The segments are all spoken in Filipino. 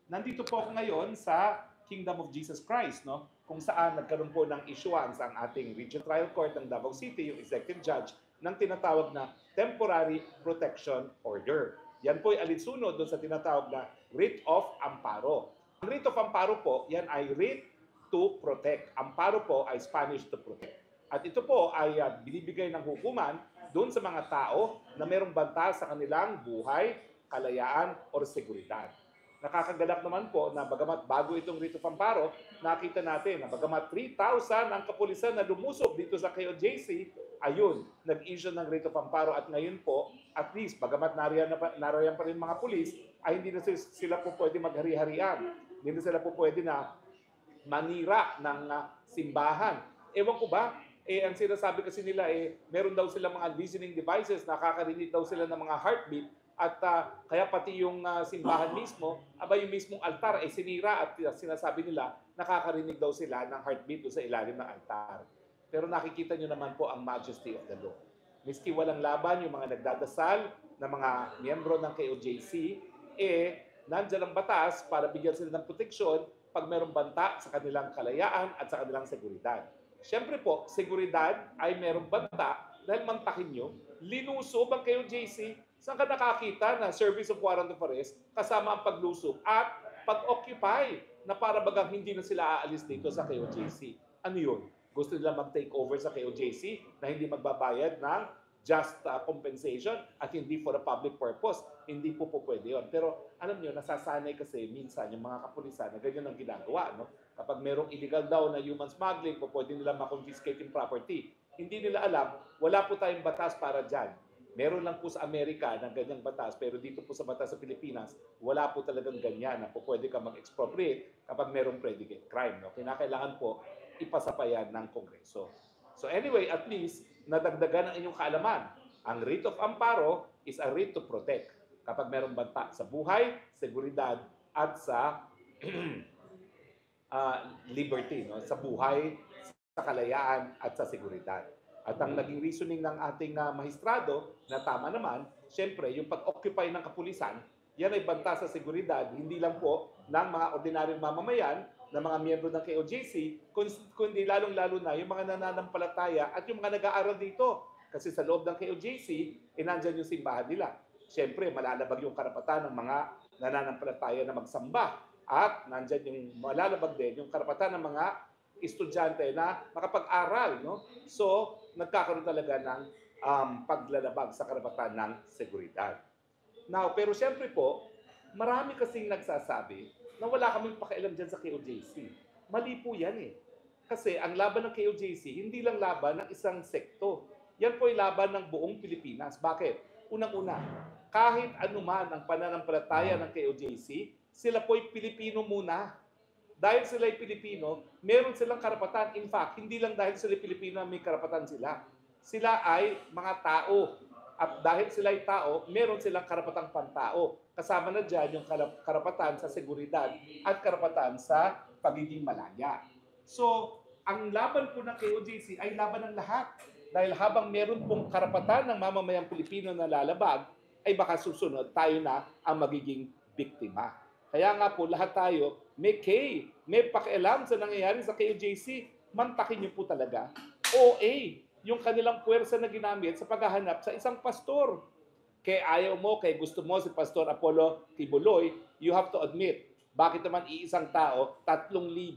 Nandito po ako ngayon sa Kingdom of Jesus Christ, no? Kung saan nagkaroon po ng issuance ang ating Regional Trial Court ng Davao City, yung executive judge, ng tinatawag na Temporary Protection Order. Yan po ay alinsunod doon sa tinatawag na Writ of Amparo. Ang Writ of Amparo po, yan ay writ to protect. Amparo po ay Spanish to protect. At ito po ay binibigay ng hukuman doon sa mga tao na mayroong banta sa kanilang buhay, kalayaan, o seguridad. Nakakagalak naman po na bagamat bago itong Writ of Amparo, nakita natin na bagamat 3,000 ang kapulisan na lumusob dito sa KOJC, ayun, nag-issue ng Writ of Amparo at ngayon po, at least, bagamat nariyan pa rin mga pulis, ay hindi na sila po pwede maghari-harian. Hindi na sila po pwede na manira ng simbahan. Ewan ko ba, ang sinasabi kasi nila, meron daw sila mga listening devices, nakakarinig daw sila ng mga heartbeat, at kaya pati yung simbahan mismo, yung mismong altar ay sinira at sinasabi nila nakakarinig daw sila ng heartbeat sa ilalim ng altar. Pero nakikita nyo naman po ang majesty of the law. Miski walang laban yung mga nagdadasal na mga miyembro ng KOJC, nandyan ang batas para bigyan sila ng proteksyon pag mayroong banta sa kanilang kalayaan at sa kanilang seguridad. Siyempre po, seguridad ay mayroong banta dahil mantakin nyo, linusob ang KOJC. Saan ka nakakita na service of warrant of arrest kasama ang paglusob at pag-occupy na para bagang hindi na sila aalis dito sa KOJC? Ano yun? Gusto nila mag-take over sa KOJC na hindi magbabayad ng just compensation at hindi for a public purpose. Hindi po pwede yun. Pero alam nyo, nasasanay kasi minsan yung mga kapulisan na ganyan ang ginagawa. No? Kapag merong illegal daw na human smuggling, pwede nila ma-confiscate yung property. Hindi nila alam, wala po tayong batas para dyan. Meron lang po sa Amerika ng ganyang batas, pero dito po sa batas sa Pilipinas, wala po talagang ganyan na po pwede ka mag-expropriate kapag merong predicate crime. No? Kinakailangan po ipasapayan ng Kongreso. So anyway, at least, nadagdagan ang inyong kaalaman. Ang writ of amparo is a writ to protect kapag merong banta sa buhay, seguridad, at sa liberty, no? Sa buhay, sa kalayaan, at sa seguridad. At ang naging reasoning ng ating mahistrado na tama naman, siyempre, yung pag-occupy ng kapulisan, yan ay banta sa seguridad, hindi lang po ng mga ordinaryong mamamayan, ng mga miyembro ng KOJC, kundi lalong-lalo na yung mga nananampalataya at yung mga nag-aaral dito. Kasi sa loob ng KOJC, nandyan yung simbahan nila. Siyempre, malalabag yung karapatan ng mga nananampalataya na magsamba. At nandyan yung malalabag din yung karapatan ng mga estudyante na makapag-aral. No? So, nagkakaroon talaga ng paglalabag sa karapatan ng seguridad. Now, pero siyempre po, marami kasing nagsasabi na wala kaming pakialam dyan sa KOJC. Mali po yan eh. Kasi ang laban ng KOJC, hindi lang laban ng isang sekto. Yan po ay laban ng buong Pilipinas. Bakit? Unang-una, kahit anuman ang pananampalataya ng KOJC, sila po ay Pilipino muna. Dahil sila ay Pilipino, meron silang karapatan. In fact, hindi lang dahil sila ay Pilipino may karapatan sila. Sila ay mga tao. At dahil sila ay tao, meron silang karapatang pantao. Kasama na dyan yung karapatan sa seguridad at karapatan sa pagiging malaya. So, ang laban po ng KOJC ay laban ng lahat. Dahil habang meron pong karapatan ng mamamayang Pilipino na lalabag, ay baka susunod tayo na ang magiging biktima. Kaya nga po lahat tayo may pakialam sa nangyayari sa KOJC, mantakin niyo po talaga. OA, yung kanilang puwersa na ginamit sa paghahanap sa isang pastor. Kaya ayaw mo, kaya gusto mo si Pastor Apollo Tibuloy, you have to admit, bakit naman iisang tao, 3,000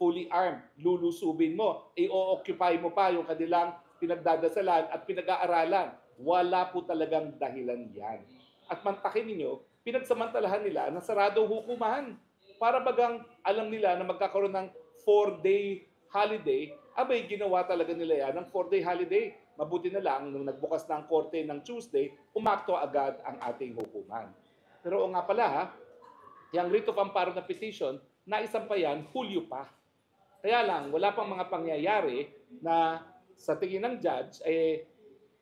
fully armed, lulusubin mo, i-occupy mo pa yung kanilang pinagdadasalan at pinag-aaralan. Wala po talagang dahilan yan. At mantakin ninyo, pinagsamantalahan nila na sarado hukuman. Para bagang alam nila na magkakaroon ng 4-day holiday, abay ginawa talaga nila yan ng 4-day holiday. Mabuti na lang, nung nagbukas na ang korte ng Tuesday, umakto agad ang ating hukuman. Pero nga pala, yung writ of amparo na petition, naisang pa yan, Hulyo pa. Kaya lang, wala pang mga pangyayari na sa tingin ng judge,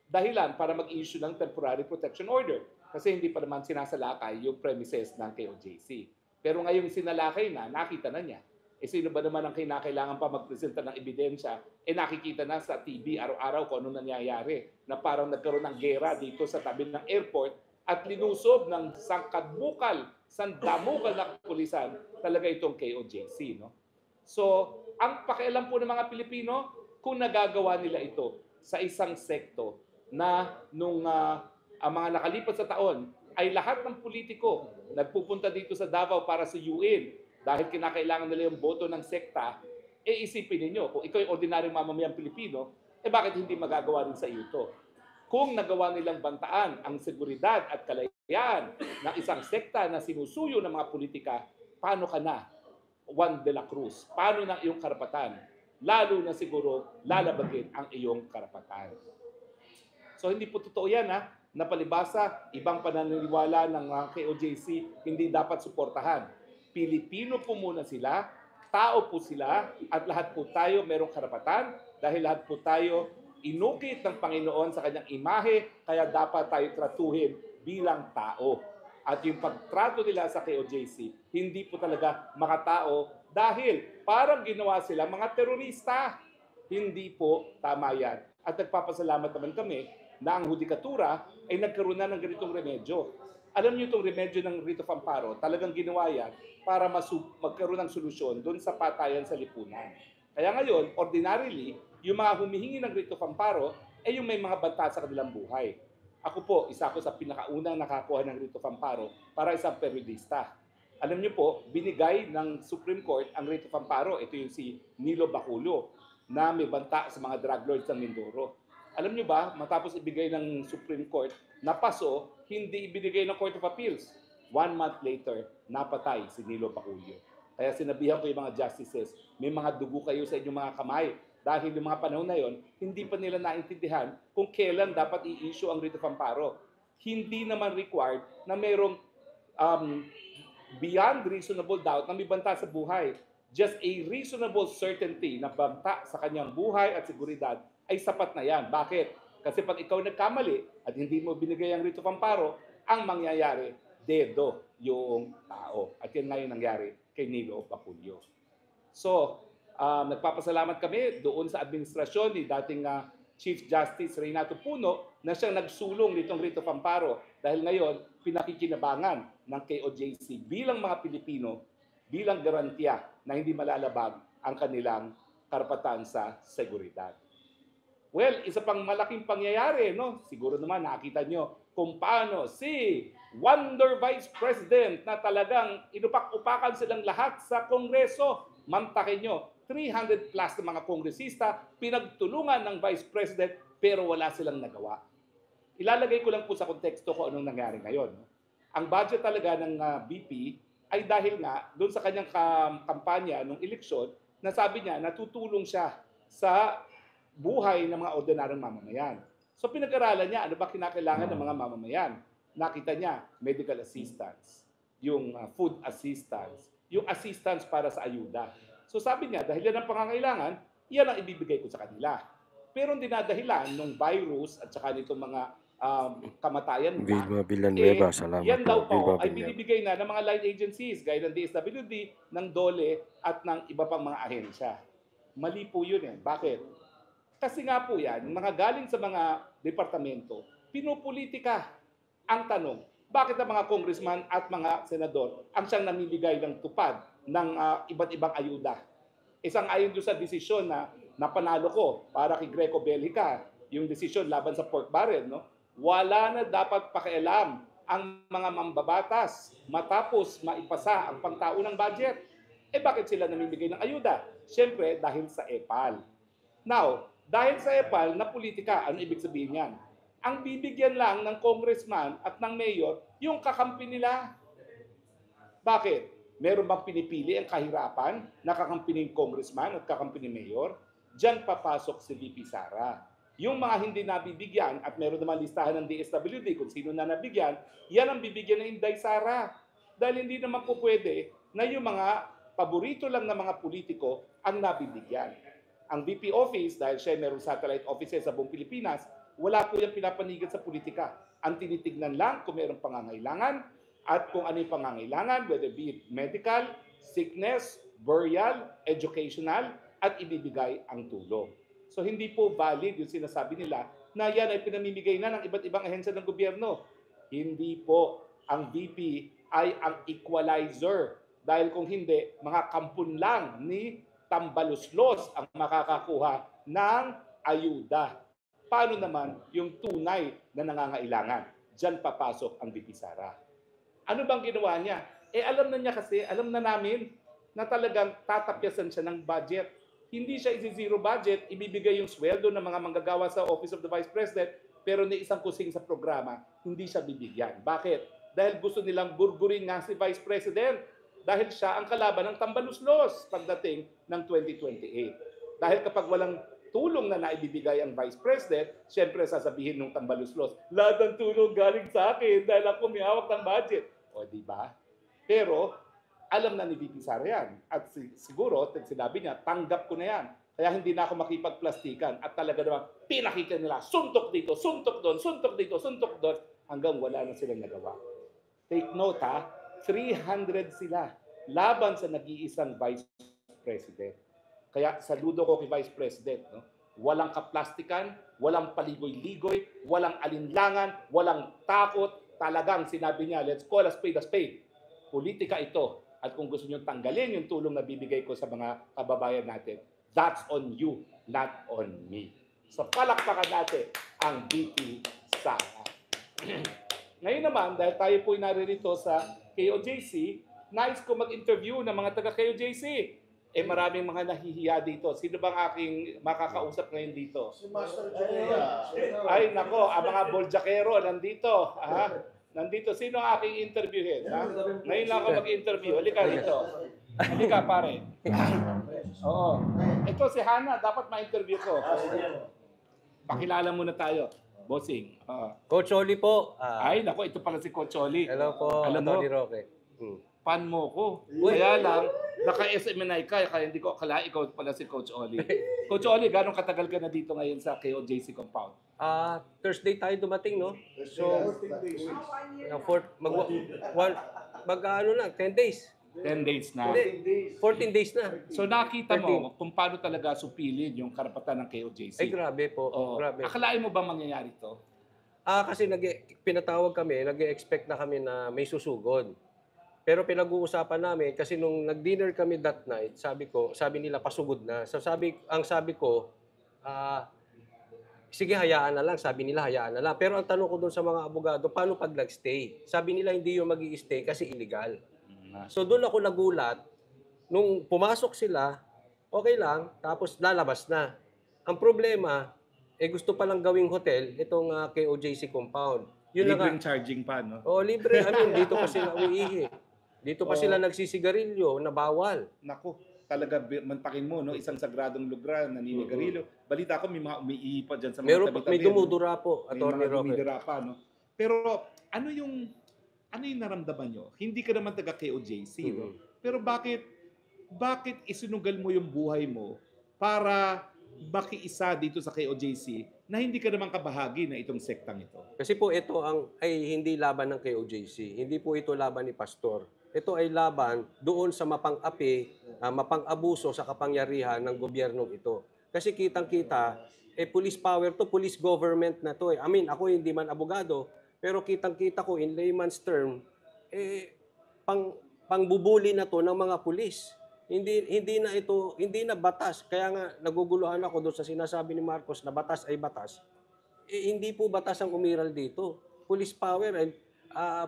dahilan para mag-issue ng temporary protection order. Kasi hindi pa naman sinasalakay yung premises ng KOJC. Pero ngayong sinalakay na, nakita na niya. Sino ba naman ang kinakailangan pa magpresenta ng ebidensya? Nakikita na sa TV araw-araw kung ano nangyayari. Na parang nagkaroon ng gera dito sa tabi ng airport at linusob ng sangkadbukal sandamugan na kapulisan talaga itong KOJC. No? So, ang pakialam po ng mga Pilipino kung nagagawa nila ito sa isang sekto na nung ang mga nakalipas sa taon ay lahat ng politiko nagpupunta dito sa Davao para sa UN dahil kinakailangan nila yung boto ng sekta, isipin ninyo, kung ikaw yung ordinaryong mamamayang Pilipino, bakit hindi magagawa rin sa iyo ito? Kung nagawa nilang bantaan ang seguridad at kalayaan ng isang sekta na sinusuyo ng mga politika, paano ka na, Juan de la Cruz? Paano ng iyong karapatan? Lalo na siguro lalabagin ang iyong karapatan. So hindi po totoo yan na palibasa, ibang pananiniwala ng KOJC hindi dapat suportahan. Pilipino po muna sila, tao po sila, at lahat po tayo merong karapatan dahil lahat po tayo inukit ng Panginoon sa kanyang imahe, kaya dapat tayo tratuhin bilang tao. At yung pagtrato nila sa KOJC, hindi po talaga makatao dahil parang ginawa sila mga terorista. Hindi po tama yan. At nagpapasalamat naman kami na ang hudikatura ay nagkaroon na ng ganitong remedyo. Alam niyo itong remedyo ng writ of amparo, talagang ginawa yan para magkaroon ng solusyon doon sa patayan sa lipunan. Kaya ngayon, ordinarily, yung mga humihingi ng writ of amparo ay yung may mga banta sa kanilang buhay. Ako po, isa ako sa pinakaunang nakakuha ng writ of amparo para isang periodista. Alam niyo po, binigay ng Supreme Court ang writ of amparo. Ito yung si Nilo Bacolod na may banta sa mga drug lords ng Mindoro. Alam niyo ba, matapos ibigay ng Supreme Court, napaso, hindi ibinigay ng Court of Appeals. 1 month later, napatay si Nilo Bacolod. Kaya sinabihan ko yung mga justices, may mga dugo kayo sa inyong mga kamay. Dahil yung mga panahon na yon, hindi pa nila naintindihan kung kailan dapat i-issue ang writ of amparo. Hindi naman required na mayroong beyond reasonable doubt na may banta sa buhay. Just a reasonable certainty na banta sa kanyang buhay at seguridad ay sapat na yan. Bakit? Kasi pag ikaw nagkamali at hindi mo binigay ang writ of amparo, ang mangyayari, dedo yung tao. At yan nga yung nangyari kay Nilo Bacolod. So, nagpapasalamat kami doon sa administrasyon ni dating Chief Justice Renato Puno na siyang nagsulong nitong writ of amparo dahil ngayon pinakikinabangan ng KOJC bilang mga Pilipino bilang garantiya na hindi malalabag ang kanilang karapatan sa seguridad. Well, isa pang malaking pangyayari, no? Siguro naman nakita nyo kung paano si Wonder Vice President na talagang inupak-upakan silang lahat sa Kongreso. Mantakin nyo, 300 plus na mga kongresista pinagtulungan ng Vice President pero wala silang nagawa. Ilalagay ko lang po sa konteksto ko anong nangyari ngayon. Ang budget talaga ng BP ay dahil nga doon sa kanyang kampanya nung eleksyon, nasabi niya natutulong siya sa buhay ng mga ordinaryong mamamayan. So pinag-aralan niya ano ba kinakailangan ng mga mamamayan. Nakita niya medical assistance, yung food assistance, yung assistance para sa ayuda. So sabi niya, dahil yan ang pangangailangan, yan ang ibibigay ko sa kanila. Pero ang dinadahilan ng virus at saka nitong mga kamatayan Vilma Villanueva, salamat yan daw po Vilma ay binibigay na ng mga line agencies, gaya ng DSWD, ng DOLE at ng iba pang mga ahensya. Mali po yun eh. Bakit? Kasi nga po yan, mga galing sa mga departamento, pinupolitika. Ang tanong, bakit ang mga congressman at mga senador ang siyang namimigay ng tupad ng iba't ibang ayuda? Isang ayon doon sa desisyon na napanalo ko para kay Greco Bellica, yung desisyon laban sa pork barrel, no? Wala na dapat pakialam ang mga mambabatas matapos maipasa ang pangtaunang budget. Bakit sila namimigay ng ayuda? Siyempre, dahil sa EPAL. Now, dahil sa EPAL na politika, ano ibig sabihin yan? Ang bibigyan lang ng congressman at ng mayor yung kakampi nila. Bakit? Meron bang pinipili ang kahirapan na kakampi ng congressman at kakampi ng mayor? Diyan papasok si VP Sara. Yung mga hindi nabibigyan at meron naman listahan ng DSWD kung sino na nabigyan, yan ang bibigyan ng Inday Sara. Dahil hindi naman po pwede na yung mga paborito lang ng mga politiko ang nabibigyan. Ang VP office, dahil siya merong satellite offices sa buong Pilipinas, wala po yung pinapanigan sa politika. Ang tinitignan lang kung mayroong pangangailangan at kung ano yung pangangailangan, whether be it medical, sickness, burial, educational, at ibibigay ang tulong. So hindi po valid yung sinasabi nila na yan ay pinamimigay na ng iba't ibang ahensya ng gobyerno. Hindi po. Ang VP ay ang equalizer. Dahil kung hindi, mga kampun lang ni Tambaluslos ang makakakuha ng ayuda. Paano naman yung tunay na nangangailangan? Diyan papasok ang BP Sara. Ano bang ginawa niya? Alam na niya kasi, alam na namin na talagang tatapyasan siya ng budget. Hindi siya isi-zero budget, ibibigay yung sweldo ng mga manggagawa sa Office of the Vice President, pero ni isang kusing sa programa, hindi siya bibigyan. Bakit? Dahil gusto nilang burgurin nga si Vice President dahil siya ang kalaban ng Tambaluslos pagdating ng 2028. Dahil kapag walang tulong na naibibigay ang Vice President, siyempre sasabihin ng Tambaluslos, lahat ng tulong galing sa akin dahil ako may hawak ng budget. O di ba? Pero alam na ni VP Sara yan. At siguro, sinabi niya, tanggap ko na yan. Kaya hindi na ako makipagplastikan. At talaga naman, pinakita nila, suntok dito, suntok doon, suntok dito, suntok doon, hanggang wala na silang nagawa. Take note ha, 300 sila laban sa nag-iisang Vice President. Kaya saludo ko kay Vice President. No? Walang kaplastikan, walang paligoy-ligoy, walang alinlangan, walang takot. Talagang sinabi niya, let's call a spade a spade. Politika ito. At kung gusto niyo tanggalin yung tulong na bibigay ko sa mga kababayan natin, that's on you, not on me. So palakpakan natin ang BP Sara. Ngayon naman, dahil tayo po'y naririto sa KOJC, nais ko mag-interview ng mga taga-KOJC. Maraming mga nahihiya dito. Sino bang aking makakausap ngayon dito? Si Master Jaya. Ay, nako, ang mga boljakero nandito. Nandito, sino ang aking interviewin? Ngayon lang ako mag-interview. Halika dito. Halika, pare. Oo. Ito si Hana, dapat ma-interview ko. Pakilala muna tayo. Bossing. Coach Oli po. Ay, nako, ito pala si Coach Oli. Hello po, Alam mo, Tony Roque. fan mo ko. Kaya lang, naka-SMNI ka, kaya hindi ko akala ikaw pala si Coach Oli. Coach Oli, gano'ng katagal ka na dito ngayon sa KOJC compound? Thursday tayo dumating, no? So, ano na, 10 days. 10 days na. Hindi, 14 days na. So nakita mo kung paano talaga supilin yung karapatan ng KOJC. Ay, grabe po. Oo. Grabe. Akalain mo ba mangyayari to? Kasi pinatawag kami, nag-expect na kami na may susugod. Pero pinag-uusapan namin, kasi nung nag-dinner kami that night, sabi nila pasugod na. So ang sabi ko, sige, hayaan na lang. Sabi nila, hayaan na lang. Pero ang tanong ko doon sa mga abogado, paano pag nag-stay? Sabi nila, hindi yung mag-i-stay kasi illegal. So doon ako nagulat. Nung pumasok sila, okay lang, tapos lalabas na. Ang problema, gusto palang gawing hotel, itong KOJC compound. Yun Libreng charging pa, no? Libre. Dito pa sila uiihi. Dito pa sila nagsisigarilyo na bawal. Naku, talaga mantakin mo, no? Isang sagradong lugar, naninigarilyo. Balita ko, may mga umiihi pa dyan sa mga tabi-tabi. May dumudura po, May Atty. mga Roque. dumidura pa, no? Pero ano yung naramdaman nyo? Hindi ka naman taga KOJC, no? Pero bakit isinugal mo yung buhay mo para makiisa dito sa KOJC na hindi ka naman kabahagi na itong sektang ito? Kasi po ito ay hindi laban ng KOJC. Hindi po ito laban ni Pastor. Ito ay laban doon sa mapang-api, mapang-abuso sa kapangyarihan ng gobyernong ito. Kasi kitang-kita, police power to, police government na to. Ako hindi man abogado, pero kitang-kita ko in layman's term, pangbubuli na to ng mga pulis. Hindi na batas. Kaya nga naguguluhan ako doon sa sinasabi ni Marcos na batas ay batas. Hindi po batas ang umiral dito. Police power and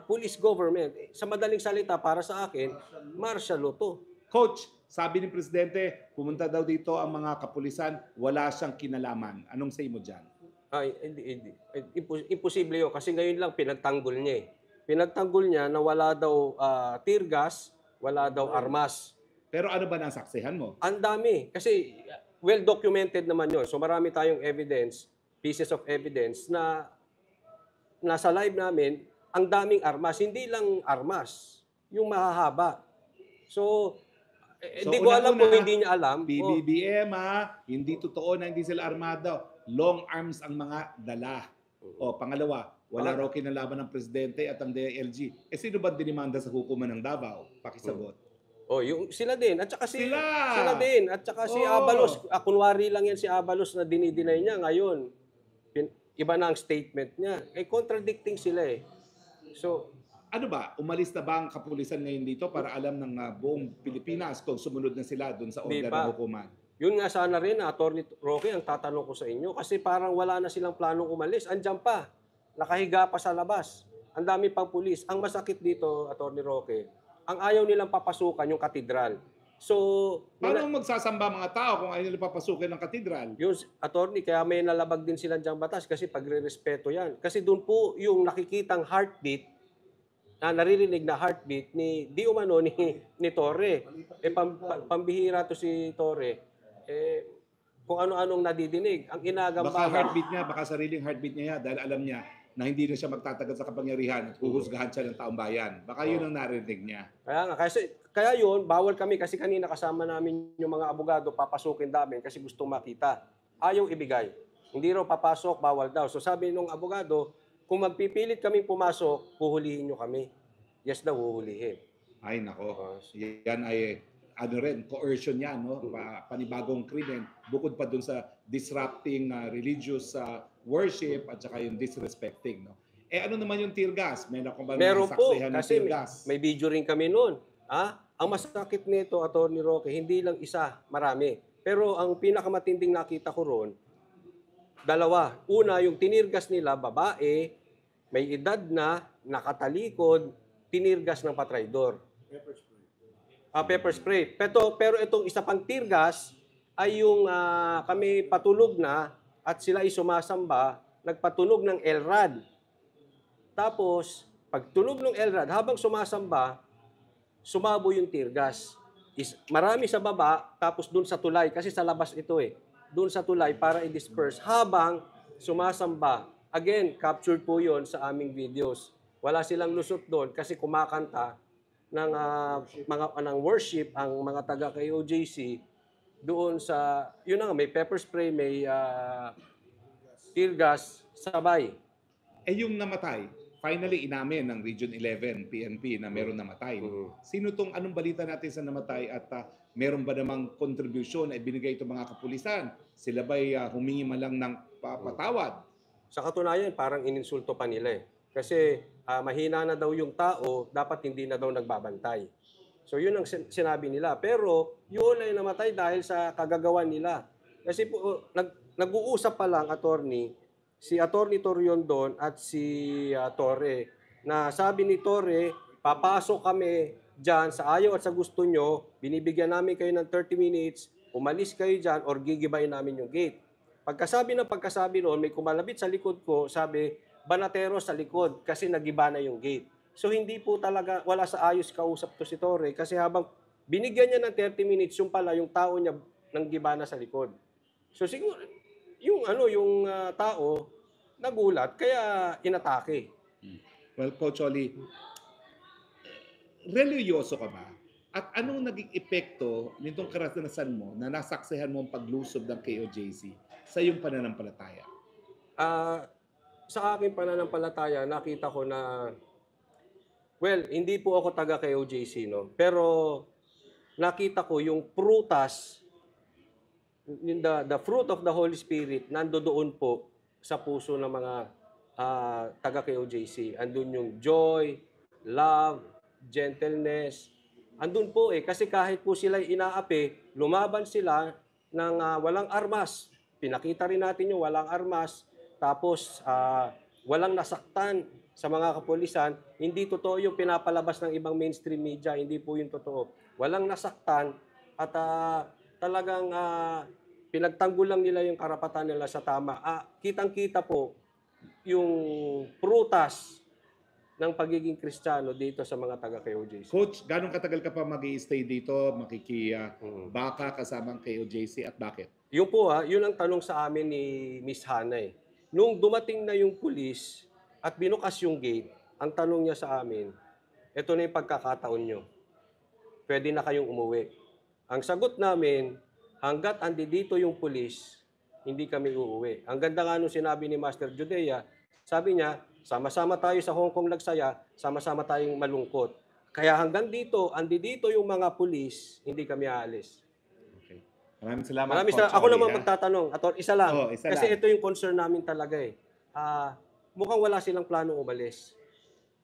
police government. Sa madaling salita, para sa akin, martial law to. Coach, sabi ni Presidente, pumunta daw dito ang mga kapulisan, wala siyang kinalaman. Anong say mo dyan? Hindi. Imposible yun. Kasi ngayon lang pinagtanggol niya. Pinagtanggol niya na wala daw tear gas, wala daw armas. Pero ano ba nasaksihan mo? Ang dami. Kasi well-documented naman yun. So marami tayong evidence, pieces of evidence na nasa live namin, ang daming armas. Hindi lang armas, yung mahahaba. So hindi ko alam kung hindi niya alam. BBBM hindi totoo na hindi sila armado. Long arms ang mga dala. Pangalawa, wala raw kinalaban ng Presidente at ang DILG. Sino ba dinimanda sa hukuman ng Davao? Pakisagot. Yung sila din. At saka Sila din. At saka si Abalos. Kunwari lang yan si Abalos na dinideny niya ngayon. Iba na ang statement niya. Contradicting sila . So, Ano ba, umalis na ba ang kapulisan ngayon dito para alam ng buong Pilipinas kung sumunod na sila doon sa Hindi order pa. ng hukuman? Yun nga sana rin, Atty. Roque, ang tatanong ko sa inyo. Kasi parang wala na silang planong umalis. Andyan pa. Nakahiga pa sa labas. Ang dami pang pulis. Ang masakit dito, Atty. Roque, ang ayaw nilang papasukan yung katedral. So, Paano magsasamba mga tao kung ayaw nila papasukin ng katedral? yung attorney, kaya may nalabag din sila diyang batas kasi pagre-respeto yan. Kasi doon po yung nakikitang heartbeat, naririnig na heartbeat di umano ni Torre. Pambihira to si Torre. Kung ano-anong nadidinig. Ang Baka inagambala. heartbeat niya, baka sariling heartbeat niya dahil alam niya na hindi na siya magtatagal sa kapangyarihan at huhusgahan siya ng taong bayan. Baka yun ang narinig niya. Kaya yun, bawal kami kasi kanina kasama namin yung mga abogado, papasukin namin kasi gusto makita. Ayaw ibigay. Hindi raw papasok, bawal daw. So sabi nung abogado, kung magpipilit kaming pumasok, huhulihin nyo kami. Yes daw, huhulihin. Ay nako, yan ay coercion yan, no? Panibagong krimen. Bukod pa dun sa disrupting religious worship at saka yung disrespecting, no? Ano naman yung tear gas? Meron po, nasaksihan ng kasi tear gas? may video rin kami noon. Ang masakit nito, Atty. Roque, hindi lang isa, marami. Pero ang pinakamatinding nakita ko ron, dalawa. Una, yung tinirgas nila, babae, may edad na, nakatalikod, tinirgas ng patraydor. Pepper spray. Pero itong isa pang tirgas ay yung kami patulog na at sila ay sumasamba, nagpatunog ng LRAD. Tapos, pagtunog ng LRAD, habang sumasamba, sumabo yung tirgas. Marami sa baba, tapos dun sa tulay, kasi sa labas ito dun sa tulay para i-disperse habang sumasamba. Again, captured po yon sa aming videos. Wala silang lusot doon kasi kumakanta ng ng worship ang mga taga KOJC doon sa yun na may pepper spray, may tear gas sabay. Yung namatay, finally inamin ng Region 11 PNP na meron namatay. Sino tong anong balita natin sa namatay at meron ba namang kontribusyon na ibinigay itong mga kapulisan? Sila ba'y humingi man lang ng patawad? Sa katunayan, parang ininsulto pa nila Kasi mahina na daw yung tao, dapat hindi na daw nagbabantay. So yun ang sinabi nila. Pero yun ay namatay dahil sa kagagawan nila. Kasi po, nag-uusap pa lang, attorney, si Attorney Toriondon at si Torre, na sabi ni Torre, papasok kami dyan sa ayaw at sa gusto nyo, binibigyan namin kayo ng 30 minutes, umalis kayo dyan or gigibayin namin yung gate. Pagkasabi noon, may kumalabit sa likod ko, sabi, Banatero sa likod kasi nagiba na yung gate. So hindi po talaga, wala sa ayos kausap to si Torre kasi habang binigyan niya ng 30 minutes, yung pala, yung tao niya nang giba na sa likod. So siguro, yung tao, nagulat, kaya inatake. Well, Coach Oli, religyoso ka ba? At anong naging epekto nitong karanasan mo na nasaksihan mo ang paglusob ng KOJC sa iyong pananampalataya? Sa aking pananampalataya, nakita ko na, well, hindi po ako taga KOJC, no? Pero nakita ko yung prutas, the fruit of the Holy Spirit, nandoon po sa puso ng mga taga KOJC. Andun yung joy, love, gentleness. Andun po kasi kahit po sila inaapi, lumaban sila ng walang armas. Pinakita rin natin yung walang armas. Tapos, walang nasaktan sa mga kapulisan. Hindi totoo yung pinapalabas ng ibang mainstream media. Hindi po yung totoo. Walang nasaktan at talagang pinagtanggol lang nila yung karapatan nila sa tama. Kitang-kita po yung prutas ng pagiging Kristiyano dito sa mga taga-KOJC. Coach, gano'ng katagal ka pa mag-i-stay dito, makikibaka kasama ang KOJC at bakit? Yun po yun ang tanong sa amin ni Miss Hana Nung dumating na yung pulis at binukas yung gate, ang tanong niya sa amin, ito na yung pagkakataon nyo. Pwede na kayong umuwi. Ang sagot namin, hanggat andi dito yung pulis, hindi kami uuwi. Ang ganda nga nung sinabi ni Master Judea, sabi niya, sama-sama tayo sa Hong Kong nagsaya, sama-sama tayong malungkot. Kaya hanggang dito, andi dito yung mga pulis, hindi kami aalis. Maraming salamat. Ako naman magtatanong. Isa lang. Isa Kasi lang. ito yung concern namin talaga mukhang wala silang plano umalis.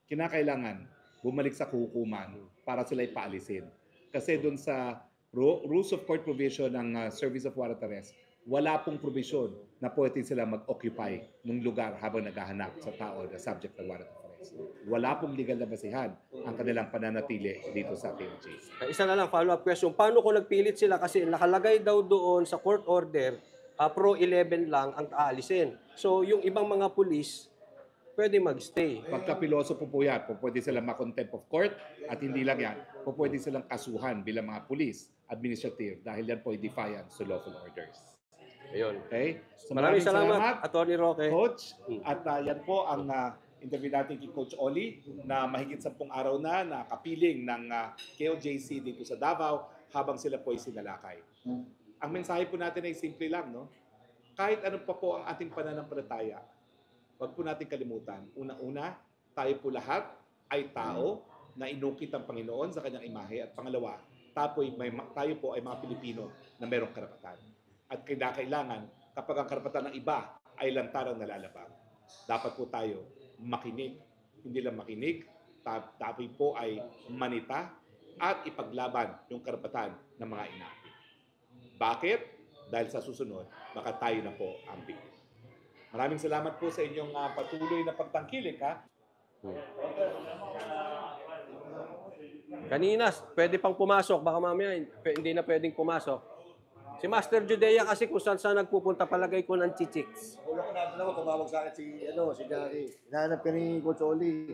Kinakailangan. bumalik sa hukuman para sila ipaalisin. Kasi doon sa Rules of Court Provision ng Service of Warrant Arrest, wala pong provision na pwede sila mag-occupy ng lugar habang naghahanap sa tao na subject ng warrant of arrest. Wala pong legal na basihan ang kanilang pananatili dito sa POJ. Isa na lang, follow-up question. Paano kung nagpilit sila? Kasi nakalagay daw doon sa court order, Pro 11 lang ang aalisin. So, yung ibang mga pulis, pwede mag-stay. Pagkapiloso po yan, pwede silang ma-contempt of court at hindi lang yan, pwede silang kasuhan bilang mga pulis, administrative, dahil yan po ay defiance to lawful orders. Ayun. Okay? So, Maraming salamat, Atty. Roque. Coach. At yan po ang interview natin kay Coach Oli na mahigit 10 araw na nakapiling ng KOJC dito sa Davao habang sila po ay sinalakay. Ang mensahe po natin ay simple lang, no? Kahit ano pa po ang ating pananampalataya, huwag po natin kalimutan. Una-una, tayo po lahat ay tao na inukit ang Panginoon sa kanyang imahe. At pangalawa, tayo po ay mga Pilipino na mayroong karapatan. At kailangan, kapag ang karapatan ng iba ay lantarang nalalabag, dapat po tayo makinig. Hindi lang makinig, dapat po ay manita at ipaglaban yung karapatan ng mga ina. Bakit? Dahil sa susunod, baka tayo na po ang biktima. Maraming salamat po sa inyong patuloy na pagtangkilik, ha? Kanina, pwede pang pumasok. Baka mamaya, hindi na pwedeng pumasok. Si Master Judea kasi kung saan nagpupunta, palagay ko ng chichiks. Ulo ko natin ako, tumawag sa akin si Gary. Hinahanap ka ni Coach Oli.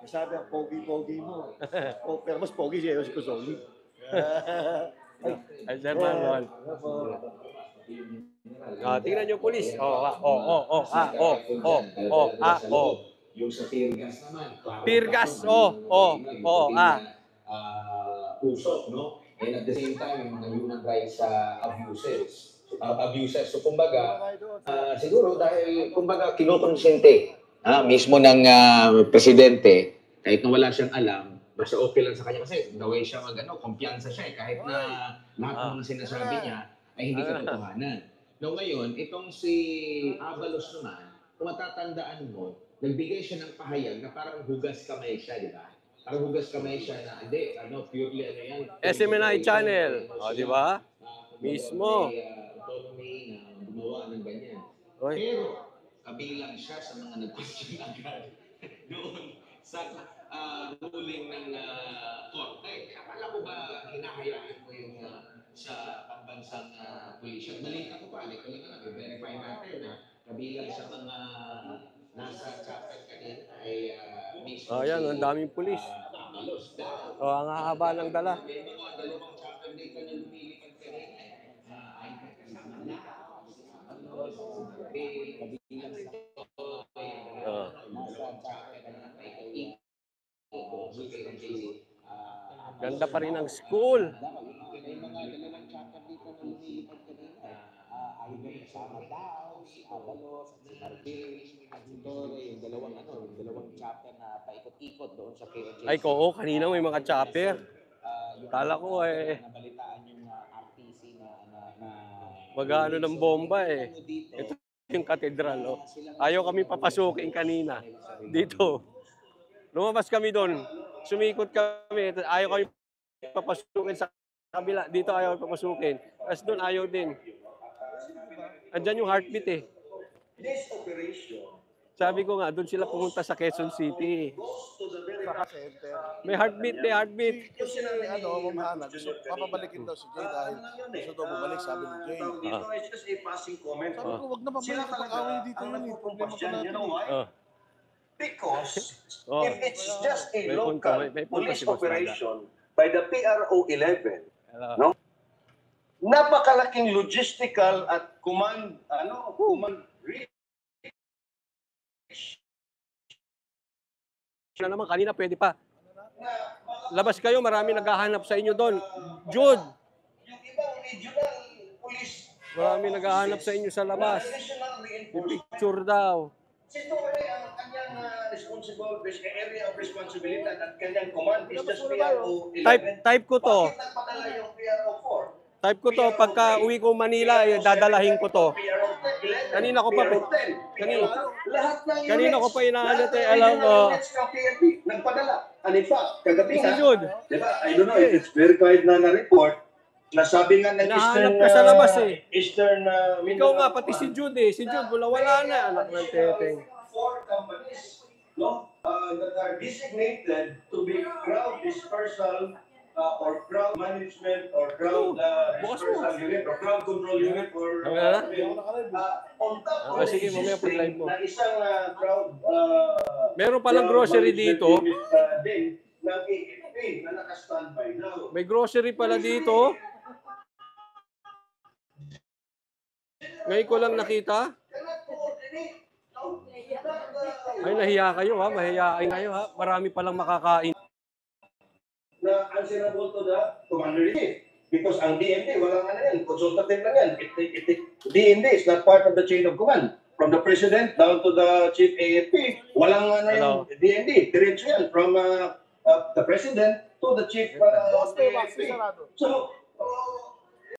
Sabi ang pogi-pogi mo. Pero mas pogi siya si Coach Oli. Ay, Sir Marlon. Tingnan niyo, pulis. Yung sa tear gas naman. Tear gas, Usok, no? And at the same time, yung mga human rights abuses. So, kumbaga, siguro dahil, kumbaga, kinukonsente mismo ng presidente, kahit na wala siyang alam, basta okay lang sa kanya kasi the way siya kumpiyansa siya kahit na lahat ng mga sinasabi niya ay hindi katotohanan. No, ngayon, itong si Abalos naman, kung matatandaan mo, nagbigay siya ng pahayag na parang hugas kamay siya, di ba? Parang hugas kamay siya na, hindi, purely yan. SMNI channel, di ba? Mismo. Autonomy na gumawa ng ganyan. Oy. Pero, kabilang siya sa mga nag-question agad doon sa ruling ng korte. Akala mo ba hinahayaan mo yung sa pambansang pulisya? Balita ko pa, i-verify natin na kabilang sa mga nasa chapter kanina ay mismo Ayan, ang daming pulis. Ang haba ng dala. may mga dalawang chapter dito na lumilipad kanina ay kasama na kabilang Ganda pa rin ang school. may mga dalawang chapter dito na lumilipad kanina ay kasama daw si Abalos at si Marquez at si Torre, yung dalawang chapter na paikot-ikot doon sa KOJ. Ay, kanina may mga chopper. Kala ko nabalitaan yung RTC na mag-ano ng bomba Ito yung katedral. Ayaw kami papasukin kanina. Dito. Lumabas kami doon. Sumikot kami. Ayaw kami papasukin sa kabila. Dito ayaw papasukin. Tapos doon ayaw din. Andyan yung heartbeat This operation Sabi ko nga, doon sila pumunta sa Quezon City. goes to the very center. May heartbeat. Kasi mamahana, gusto papabalikin daw si Jay dahil gusto daw bumalik, sabi ni Jay. Dito is just a passing comment. Sabi ko, wag na pabalik sa pag-away dito yun. Problema ko natin. You know why? Because Oh. if it's just a May punta, local may punta police si Boss Manda. operation by the PRO 11, Hello. no? Napakalaking logistical at command Na naman, kanina pwede pa. Labas kayo, marami naghahanap sa inyo doon. Jude, yung ibang regional police marami naghahanap sa inyo sa labas. additional May reinforcement. picture daw. Si Torre, ang kanyang responsible area of responsibility at kanyang command is just PRO 11. Type ko to. Bakit nagpadala yung PRO 4? Type ko to. Pagka uwi ko Manila, dadalahin ko to. PRO 11, Kanina ko pa- PRO 10, kanina- lahat ng kanina units, ko pa inaano, lahat ng alam mo. units ng PNP, nagpadala. And in fact, kagabi Si nga, Jude, di ba, I don't know if it's verified na na-report, nasabi nga ng Hinahanap ka sa labas eh. Eastern ikaw nga, pati si Jude eh. Si Jude, wala na, anak ng teteng. 4 companies that are designated to be crowd dispersal or crowd management or crowd bukas dispersal unit or crowd control unit or Ano na? on top Ah, of sige, mamaya pag-live mo. na isang crowd Meron palang grocery dito. din ng AFP na naka-standby now. May grocery pala dito. Ngayon ko lang nakita. Ay, nahiya kayo ha. Mahihain kayo ha. Marami palang makakain. Na answerable to the commander-in-chief. Because ang DND, walang ano yan, consultative lang yan. DND is not part of the chain of command. From the president down to the chief AFP, walang ano yan, DND. Diretso yan from the president to the chief AFP. So,